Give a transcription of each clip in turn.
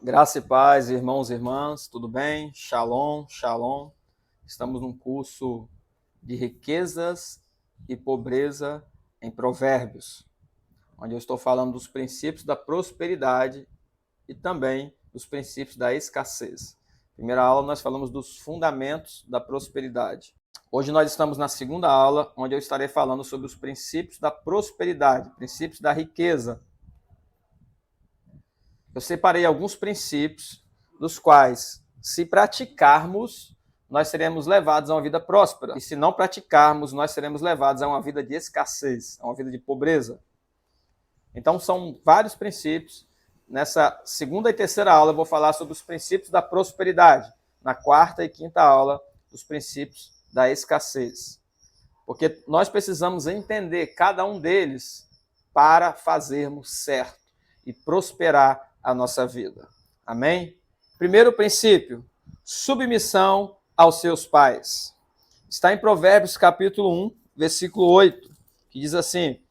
Graça e paz, irmãos e irmãs, tudo bem? Shalom, shalom. Estamos num curso de riquezas e pobreza em Provérbios, onde eu estou falando dos princípios da prosperidade e também dos princípios da escassez. Primeira aula nós falamos dos fundamentos da prosperidade. Hoje nós estamos na segunda aula, onde eu estarei falando sobre os princípios da prosperidade, princípios da riqueza. Eu separei alguns princípios dos quais, se praticarmos, nós seremos levados a uma vida próspera. E se não praticarmos, nós seremos levados a uma vida de escassez, a uma vida de pobreza. Então, são vários princípios. Nessa segunda e terceira aula, eu vou falar sobre os princípios da prosperidade. Na quarta e quinta aula, os princípios da escassez. Porque nós precisamos entender cada um deles para fazermos certo e prosperar a nossa vida. Amém? Primeiro princípio, submissão aos seus pais. Está em Provérbios capítulo 1, versículo 8, que diz assim: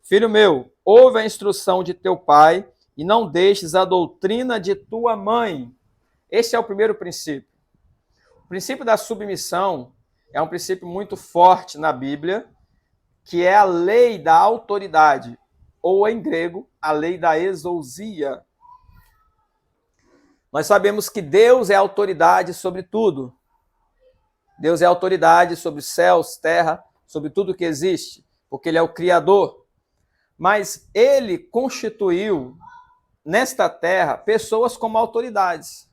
Filho meu, ouve a instrução de teu pai e não deixes a doutrina de tua mãe. Este é o primeiro princípio. O princípio da submissão é um princípio muito forte na Bíblia, que é a lei da autoridade, ou em grego, a lei da exousia. Nós sabemos que Deus é autoridade sobre tudo. Deus é autoridade sobre céus, terra, sobre tudo que existe, porque Ele é o Criador. Mas Ele constituiu nesta terra pessoas como autoridades.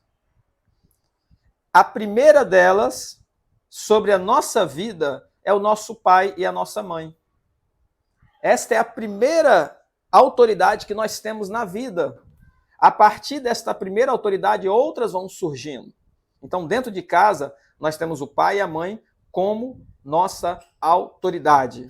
A primeira delas, sobre a nossa vida, é o nosso pai e a nossa mãe. Esta é a primeira autoridade que nós temos na vida. A partir desta primeira autoridade, outras vão surgindo. Então, dentro de casa, nós temos o pai e a mãe como nossa autoridade.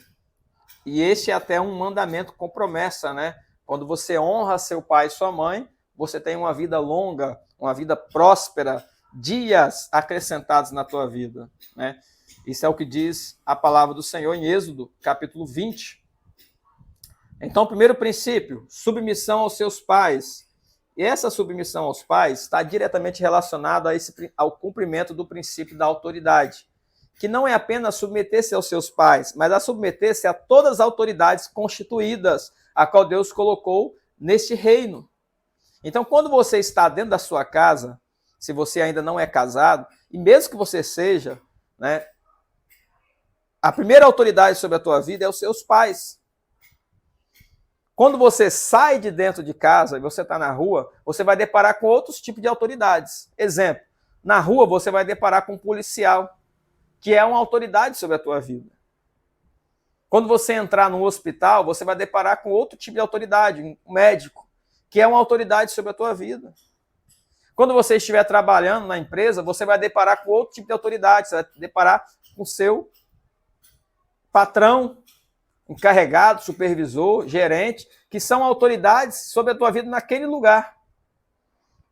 E este é até um mandamento com promessa, né? Quando você honra seu pai e sua mãe, você tem uma vida longa, uma vida próspera, dias acrescentados na tua vida, né? Isso é o que diz a palavra do Senhor em Êxodo, capítulo 20. Então, primeiro princípio, submissão aos seus pais. E essa submissão aos pais está diretamente relacionada ao cumprimento do princípio da autoridade, que não é apenas submeter-se aos seus pais, mas a submeter-se a todas as autoridades constituídas, a qual Deus colocou neste reino. Então, quando você está dentro da sua casa, se você ainda não é casado, e mesmo que você seja, né, a primeira autoridade sobre a tua vida é os seus pais. Quando você sai de dentro de casa e você está na rua, você vai deparar com outros tipos de autoridades. Exemplo, na rua você vai deparar com um policial, que é uma autoridade sobre a tua vida. Quando você entrar no hospital, você vai deparar com outro tipo de autoridade, um médico, que é uma autoridade sobre a tua vida. Quando você estiver trabalhando na empresa, você vai deparar com outro tipo de autoridade, você vai deparar com o seu patrão, encarregado, supervisor, gerente, que são autoridades sobre a tua vida naquele lugar.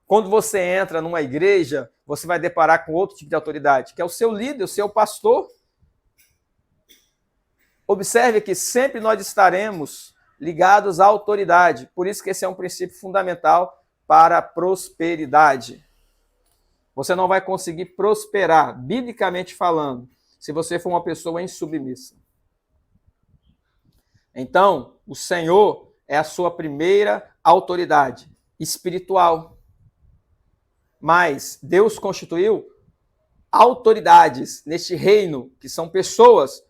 Quando você entra numa igreja, você vai deparar com outro tipo de autoridade, que é o seu líder, o seu pastor. Observe que sempre nós estaremos ligados à autoridade. Por isso que esse é um princípio fundamental para a prosperidade. Você não vai conseguir prosperar, biblicamente falando, se você for uma pessoa insubmissa. Então, o Senhor é a sua primeira autoridade espiritual. Mas Deus constituiu autoridades neste reino, que são pessoas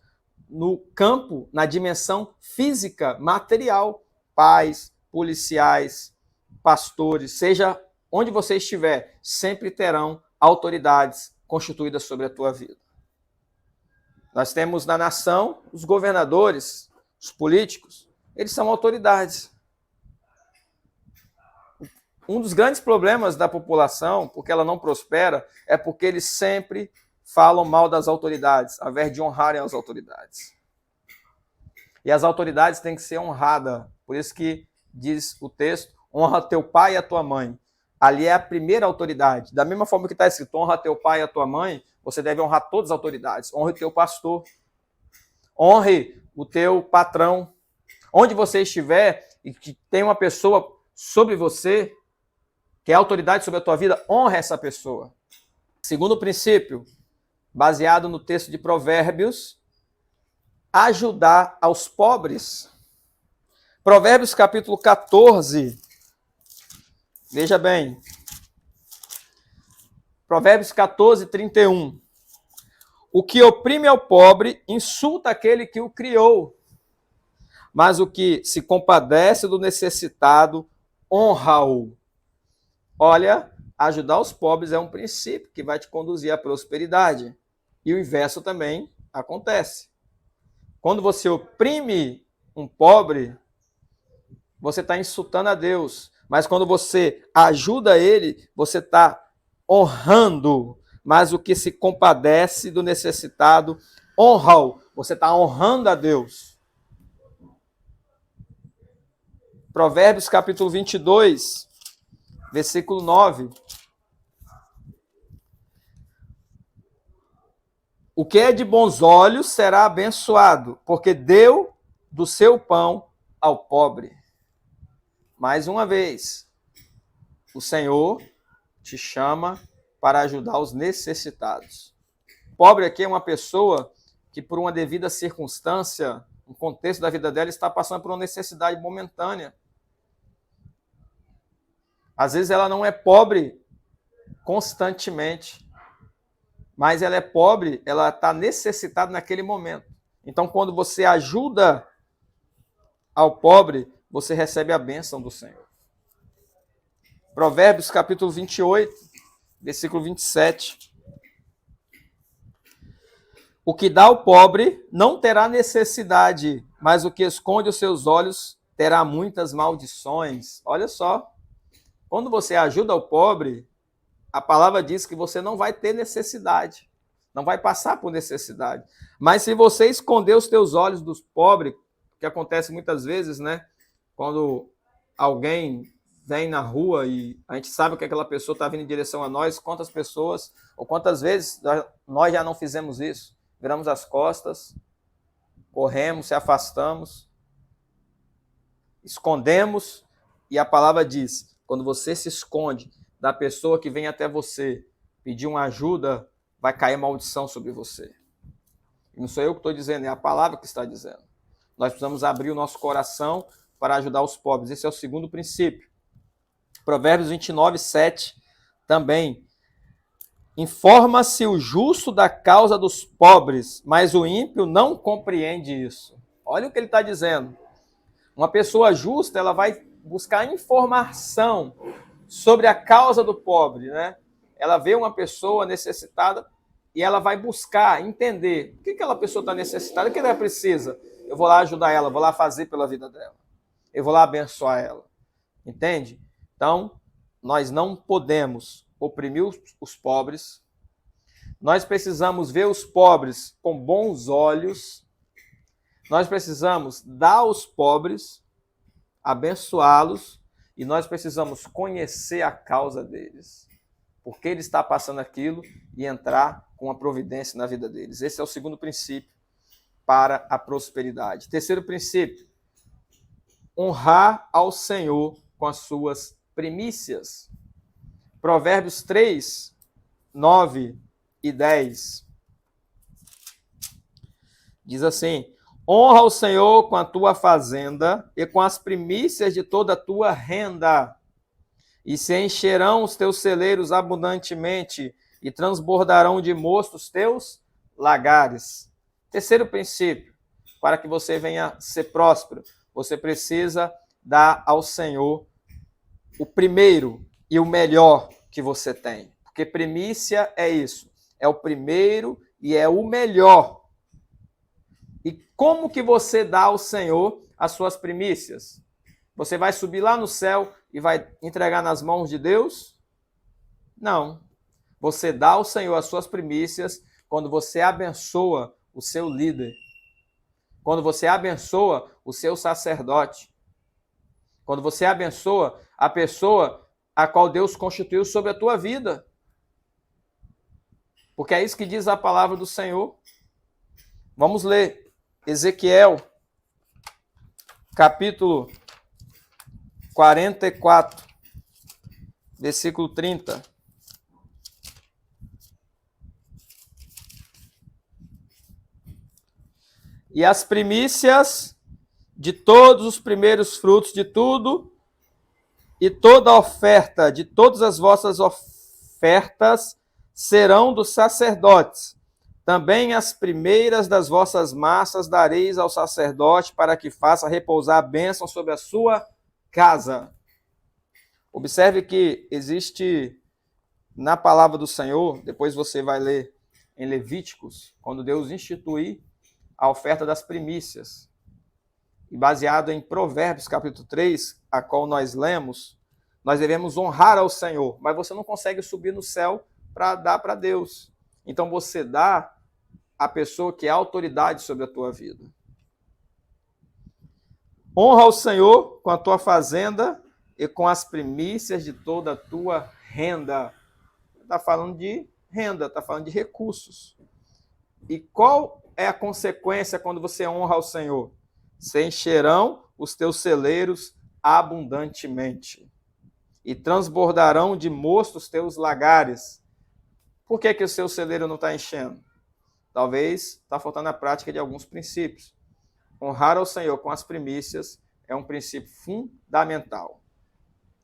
no campo, na dimensão física, material, pais, policiais, pastores, seja onde você estiver, sempre terão autoridades constituídas sobre a tua vida. Nós temos na nação os governadores, os políticos, eles são autoridades. Um dos grandes problemas da população, porque ela não prospera, é porque eles sempre falam mal das autoridades, ao invés de honrarem as autoridades. E as autoridades têm que ser honradas. Por isso que diz o texto, honra teu pai e a tua mãe. Ali é a primeira autoridade. Da mesma forma que está escrito, honra teu pai e a tua mãe, você deve honrar todas as autoridades. Honre o teu pastor. Honre o teu patrão. Onde você estiver e que tem uma pessoa sobre você, quer autoridade sobre a tua vida, honra essa pessoa. Segundo princípio, baseado no texto de Provérbios, ajudar aos pobres. Provérbios capítulo 14, veja bem, Provérbios 14, 31. O que oprime ao pobre insulta aquele que o criou, mas o que se compadece do necessitado honra-o. Olha, ajudar os pobres é um princípio que vai te conduzir à prosperidade. E o inverso também acontece. Quando você oprime um pobre, você está insultando a Deus. Mas quando você ajuda ele, você está honrando. Mas o que se compadece do necessitado, honra-o. Você está honrando a Deus. Provérbios capítulo 22, versículo 9. O que é de bons olhos será abençoado, porque deu do seu pão ao pobre. Mais uma vez, o Senhor te chama para ajudar os necessitados. Pobre aqui é uma pessoa que, por uma devida circunstância, no contexto da vida dela, está passando por uma necessidade momentânea. Às vezes ela não é pobre constantemente, mas ela é pobre, ela está necessitada naquele momento. Então, quando você ajuda ao pobre, você recebe a bênção do Senhor. Provérbios capítulo 28, versículo 27. O que dá ao pobre não terá necessidade, mas o que esconde os seus olhos terá muitas maldições. Olha só, quando você ajuda o pobre, a palavra diz que você não vai ter necessidade, não vai passar por necessidade. Mas se você esconder os teus olhos dos pobres, que acontece muitas vezes, né? Quando alguém vem na rua e a gente sabe que aquela pessoa está vindo em direção a nós, quantas pessoas, ou quantas vezes nós já não fizemos isso? Viramos as costas, corremos, se afastamos, escondemos, e a palavra diz, quando você se esconde da pessoa que vem até você pedir uma ajuda, vai cair maldição sobre você. E não sou eu que estou dizendo, é a palavra que está dizendo. Nós precisamos abrir o nosso coração para ajudar os pobres. Esse é o segundo princípio. Provérbios 29, 7 também. Informa-se o justo da causa dos pobres, mas o ímpio não compreende isso. Olha o que ele está dizendo. Uma pessoa justa, ela vai buscar informação sobre a causa do pobre, né? Ela vê uma pessoa necessitada e ela vai buscar entender o que aquela pessoa está necessitada, o que ela precisa. Eu vou lá ajudar ela, vou lá fazer pela vida dela. Eu vou lá abençoar ela. Entende? Então, nós não podemos oprimir os pobres. Nós precisamos ver os pobres com bons olhos. Nós precisamos dar aos pobres, abençoá-los, e nós precisamos conhecer a causa deles. Por que ele está passando aquilo e entrar com uma providência na vida deles. Esse é o segundo princípio para a prosperidade. Terceiro princípio, honrar ao Senhor com as suas primícias. Provérbios 3, 9 e 10. Diz assim: honra o Senhor com a tua fazenda e com as primícias de toda a tua renda, e se encherão os teus celeiros abundantemente e transbordarão de mosto os teus lagares. Terceiro princípio, para que você venha ser próspero, você precisa dar ao Senhor o primeiro e o melhor que você tem. Porque primícia é isso, é o primeiro e é o melhor. E como que você dá ao Senhor as suas primícias? Você vai subir lá no céu e vai entregar nas mãos de Deus? Não. Você dá ao Senhor as suas primícias quando você abençoa o seu líder. Quando você abençoa o seu sacerdote. Quando você abençoa a pessoa a qual Deus constituiu sobre a tua vida. Porque é isso que diz a palavra do Senhor. Vamos ler Ezequiel, capítulo 44, versículo 30. E as primícias de todos os primeiros frutos de tudo, e toda a oferta de todas as vossas ofertas serão dos sacerdotes. Também as primeiras das vossas massas dareis ao sacerdote, para que faça repousar a bênção sobre a sua casa. Observe que existe na palavra do Senhor, depois você vai ler em Levíticos, quando Deus institui a oferta das primícias. E baseado em Provérbios, capítulo 3, a qual nós lemos, nós devemos honrar ao Senhor, mas você não consegue subir no céu para dar para Deus. Então você dá à pessoa que é autoridade sobre a tua vida. Honra ao Senhor com a tua fazenda e com as primícias de toda a tua renda. Está falando de renda, está falando de recursos. E qual é a consequência quando você honra ao Senhor? Se encherão os teus celeiros abundantemente e transbordarão de mosto os teus lagares. Por que o seu celeiro não está enchendo? Talvez está faltando a prática de alguns princípios. Honrar ao Senhor com as primícias é um princípio fundamental.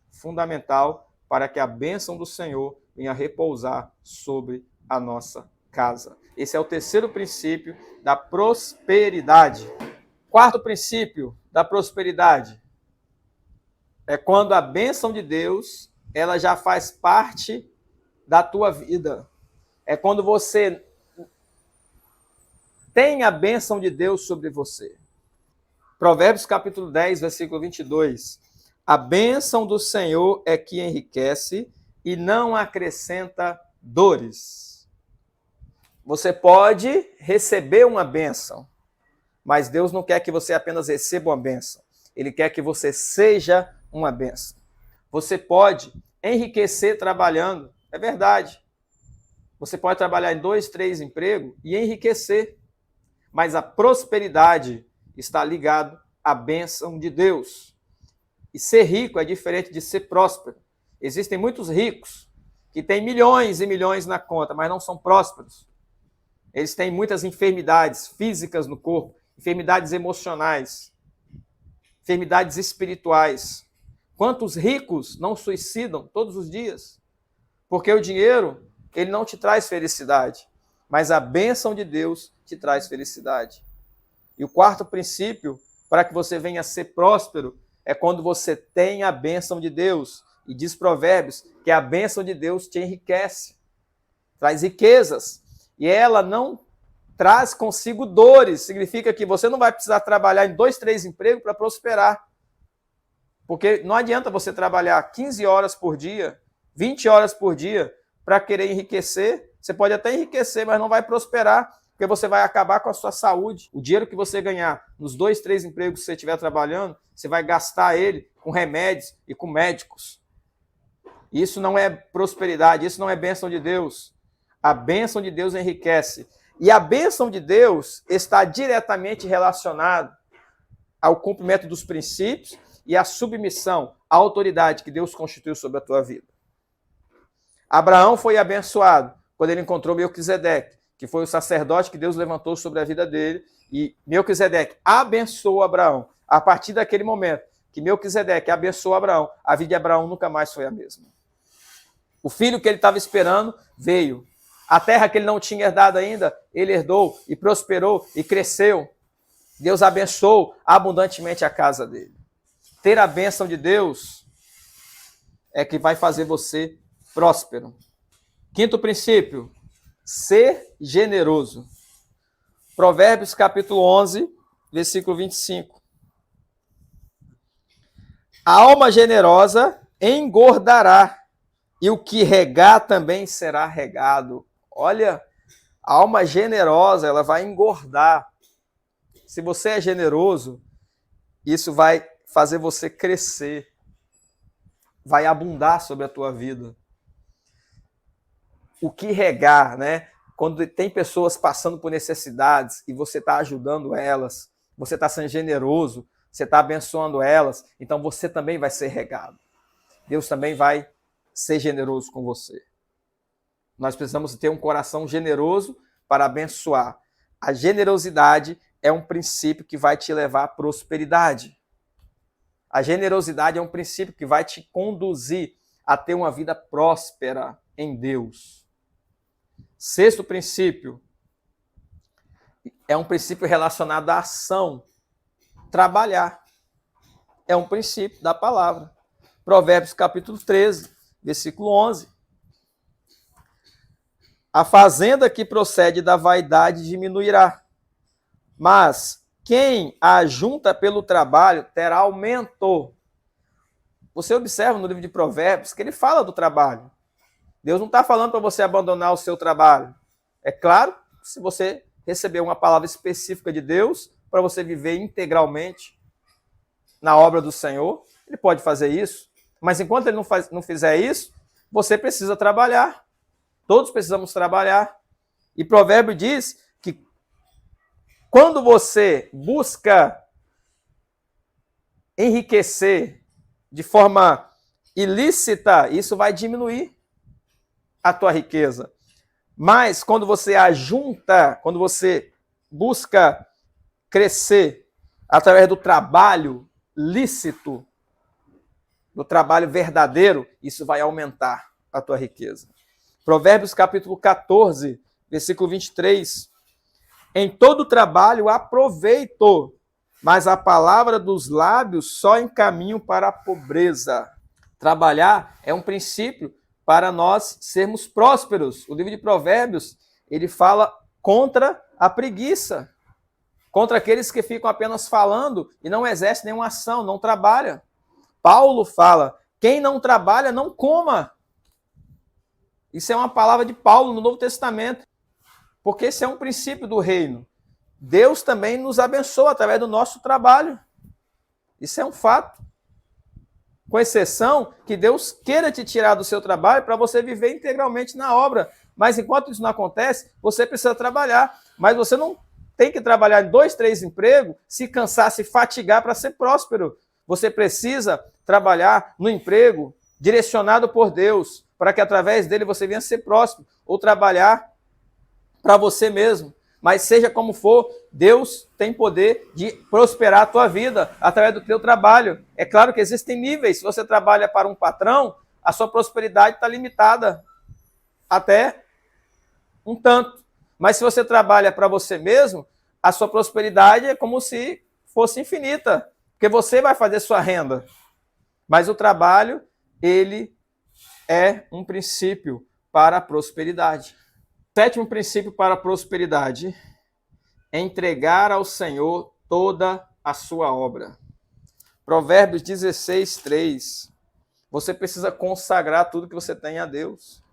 Fundamental para que a bênção do Senhor venha repousar sobre a nossa casa. Esse é o terceiro princípio da prosperidade. Quarto princípio da prosperidade é quando a bênção de Deus ela já faz parte da tua vida. É quando você tem a bênção de Deus sobre você. Provérbios capítulo 10, versículo 22. A bênção do Senhor é que enriquece e não acrescenta dores. Você pode receber uma bênção, mas Deus não quer que você apenas receba uma bênção. Ele quer que você seja uma bênção. Você pode enriquecer trabalhando, é verdade. Você pode trabalhar em 2, 3 empregos e enriquecer. Mas a prosperidade está ligado à bênção de Deus. E ser rico é diferente de ser próspero. Existem muitos ricos que têm milhões e milhões na conta, mas não são prósperos. Eles têm muitas enfermidades físicas no corpo, enfermidades emocionais, enfermidades espirituais. Quantos ricos não suicidam todos os dias? Porque o dinheiro, ele não te traz felicidade, mas a bênção de Deus te traz felicidade. E o quarto princípio, para que você venha a ser próspero, é quando você tem a bênção de Deus. E diz Provérbios que a bênção de Deus te enriquece, traz riquezas. E ela não traz consigo dores. Significa que você não vai precisar trabalhar em 2, 3 empregos para prosperar. Porque não adianta você trabalhar 15 horas por dia, 20 horas por dia, para querer enriquecer. Você pode até enriquecer, mas não vai prosperar, porque você vai acabar com a sua saúde. O dinheiro que você ganhar nos 2, 3 empregos que você estiver trabalhando, você vai gastar ele com remédios e com médicos. Isso não é prosperidade, isso não é bênção de Deus. A bênção de Deus enriquece. E a bênção de Deus está diretamente relacionada ao cumprimento dos princípios e à submissão à autoridade que Deus constituiu sobre a tua vida. Abraão foi abençoado quando ele encontrou Melquisedeque, que foi o sacerdote que Deus levantou sobre a vida dele, e Melquisedeque abençoou Abraão. A partir daquele momento que Melquisedeque abençoou Abraão, a vida de Abraão nunca mais foi a mesma. O filho que ele estava esperando veio. A terra que ele não tinha herdado ainda, ele herdou e prosperou e cresceu. Deus abençoou abundantemente a casa dele. Ter a bênção de Deus é que vai fazer você próspero. Quinto princípio, ser generoso. Provérbios capítulo 11, versículo 25. A alma generosa engordará, e o que regar também será regado. Olha, a alma generosa, ela vai engordar. Se você é generoso, isso vai fazer você crescer. Vai abundar sobre a tua vida. O que regar, né? Quando tem pessoas passando por necessidades e você está ajudando elas, você está sendo generoso, você está abençoando elas, então você também vai ser regado. Deus também vai ser generoso com você. Nós precisamos ter um coração generoso para abençoar. A generosidade é um princípio que vai te levar à prosperidade. A generosidade é um princípio que vai te conduzir a ter uma vida próspera em Deus. Sexto princípio é um princípio relacionado à ação. Trabalhar é um princípio da palavra. Provérbios capítulo 13, versículo 11. A fazenda que procede da vaidade diminuirá, mas quem a ajunta pelo trabalho terá aumento. Você observa no livro de Provérbios que ele fala do trabalho. Deus não está falando para você abandonar o seu trabalho. É claro, se você receber uma palavra específica de Deus para você viver integralmente na obra do Senhor, ele pode fazer isso. Mas enquanto ele não fizer isso, você precisa trabalhar. Todos precisamos trabalhar. E Provérbio diz que quando você busca enriquecer de forma ilícita, isso vai diminuir a tua riqueza. Mas quando você ajunta, quando você busca crescer através do trabalho lícito, do trabalho verdadeiro, isso vai aumentar a tua riqueza. Provérbios capítulo 14, versículo 23. Em todo trabalho há proveito, mas a palavra dos lábios só encaminha para a pobreza. Trabalhar é um princípio para nós sermos prósperos. O livro de Provérbios, ele fala contra a preguiça, contra aqueles que ficam apenas falando e não exercem nenhuma ação, não trabalham. Paulo fala, quem não trabalha, não coma. Isso é uma palavra de Paulo no Novo Testamento, porque esse é um princípio do reino. Deus também nos abençoa através do nosso trabalho. Isso é um fato. Com exceção que Deus queira te tirar do seu trabalho para você viver integralmente na obra. Mas enquanto isso não acontece, você precisa trabalhar. Mas você não tem que trabalhar em 2, 3 empregos, se cansar, se fatigar para ser próspero. Você precisa trabalhar no emprego direcionado por Deus, para que através dele você venha ser próspero, ou trabalhar para você mesmo. Mas seja como for, Deus tem poder de prosperar a tua vida através do teu trabalho. É claro que existem níveis. Se você trabalha para um patrão, a sua prosperidade está limitada até um tanto. Mas se você trabalha para você mesmo, a sua prosperidade é como se fosse infinita, porque você vai fazer sua renda. Mas o trabalho, ele é um princípio para a prosperidade. Sétimo princípio para a prosperidade é entregar ao Senhor toda a sua obra. Provérbios 16, 3. Você precisa consagrar tudo que você tem a Deus.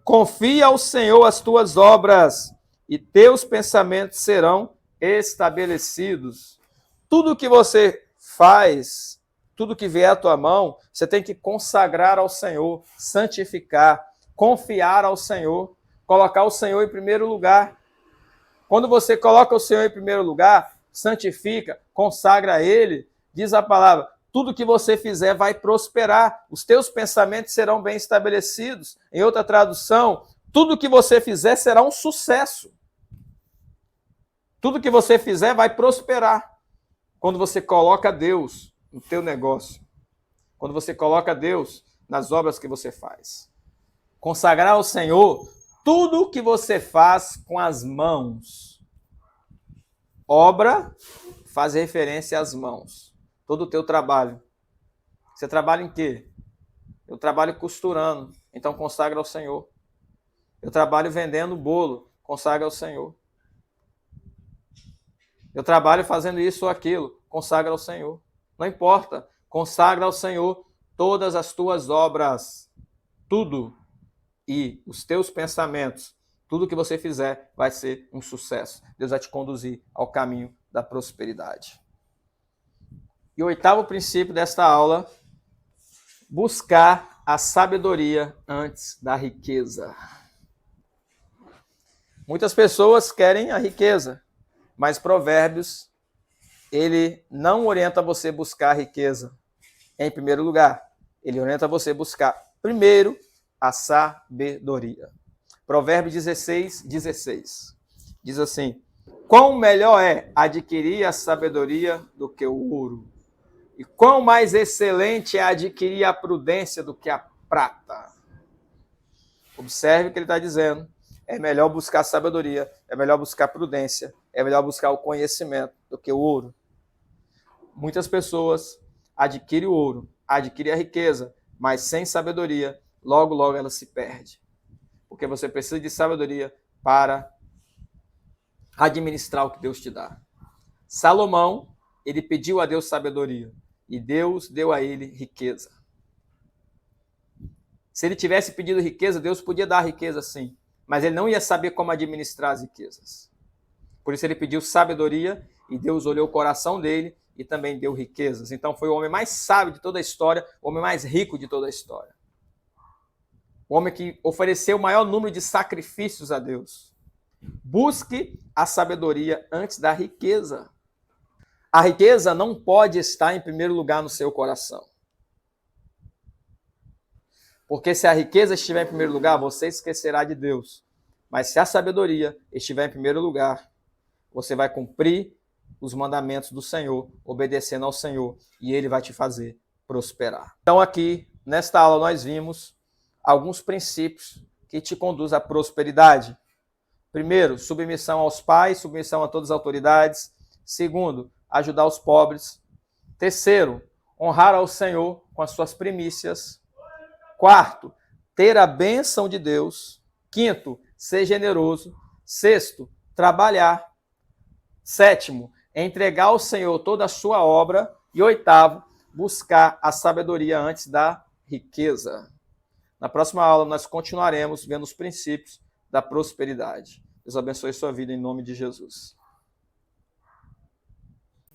Confia ao Senhor as tuas obras e teus pensamentos serão estabelecidos. Tudo que você faz, tudo que vier à tua mão, você tem que consagrar ao Senhor, santificar, confiar ao Senhor, colocar o Senhor em primeiro lugar. Quando você coloca o Senhor em primeiro lugar, santifica, consagra a Ele, diz a palavra, tudo que você fizer vai prosperar, os teus pensamentos serão bem estabelecidos. Em outra tradução, tudo que você fizer será um sucesso. Tudo que você fizer vai prosperar. Quando você coloca Deus no teu negócio, quando você coloca Deus nas obras que você faz. Consagrar ao Senhor tudo que você faz com as mãos. Obra faz referência às mãos. Todo o teu trabalho. Você trabalha em quê? Eu trabalho costurando, então consagra ao Senhor. Eu trabalho vendendo bolo, consagra ao Senhor. Eu trabalho fazendo isso ou aquilo, consagra ao Senhor. Não importa, consagra ao Senhor todas as tuas obras, tudo. E os teus pensamentos, tudo que você fizer vai ser um sucesso. Deus vai te conduzir ao caminho da prosperidade. E o oitavo princípio desta aula, buscar a sabedoria antes da riqueza. Muitas pessoas querem a riqueza, mas Provérbios, ele não orienta você a buscar a riqueza em primeiro lugar. Ele orienta você a buscar primeiro a sabedoria. Provérbios 16, 16. Diz assim: quão melhor é adquirir a sabedoria do que o ouro, e quão mais excelente é adquirir a prudência do que a prata. Observe o que ele está dizendo. É melhor buscar sabedoria, é melhor buscar prudência, é melhor buscar o conhecimento do que o ouro. Muitas pessoas adquirem o ouro, adquirem a riqueza, mas sem sabedoria, logo, logo ela se perde. Porque você precisa de sabedoria para administrar o que Deus te dá. Salomão, ele pediu a Deus sabedoria e Deus deu a ele riqueza. Se ele tivesse pedido riqueza, Deus podia dar riqueza sim, mas ele não ia saber como administrar as riquezas. Por isso ele pediu sabedoria e Deus olhou o coração dele e também deu riquezas. Então foi o homem mais sábio de toda a história, o homem mais rico de toda a história. O homem que ofereceu o maior número de sacrifícios a Deus. Busque a sabedoria antes da riqueza. A riqueza não pode estar em primeiro lugar no seu coração. Porque se a riqueza estiver em primeiro lugar, você esquecerá de Deus. Mas se a sabedoria estiver em primeiro lugar, você vai cumprir os mandamentos do Senhor, obedecendo ao Senhor, e Ele vai te fazer prosperar. Então aqui, nesta aula, nós vimos alguns princípios que te conduzem à prosperidade. Primeiro, submissão aos pais, submissão a todas as autoridades. Segundo, ajudar os pobres. Terceiro, honrar ao Senhor com as suas primícias. Quarto, ter a bênção de Deus. Quinto, ser generoso. Sexto, trabalhar. Sétimo, entregar ao Senhor toda a sua obra. E oitavo, buscar a sabedoria antes da riqueza. Na próxima aula, nós continuaremos vendo os princípios da prosperidade. Deus abençoe sua vida em nome de Jesus.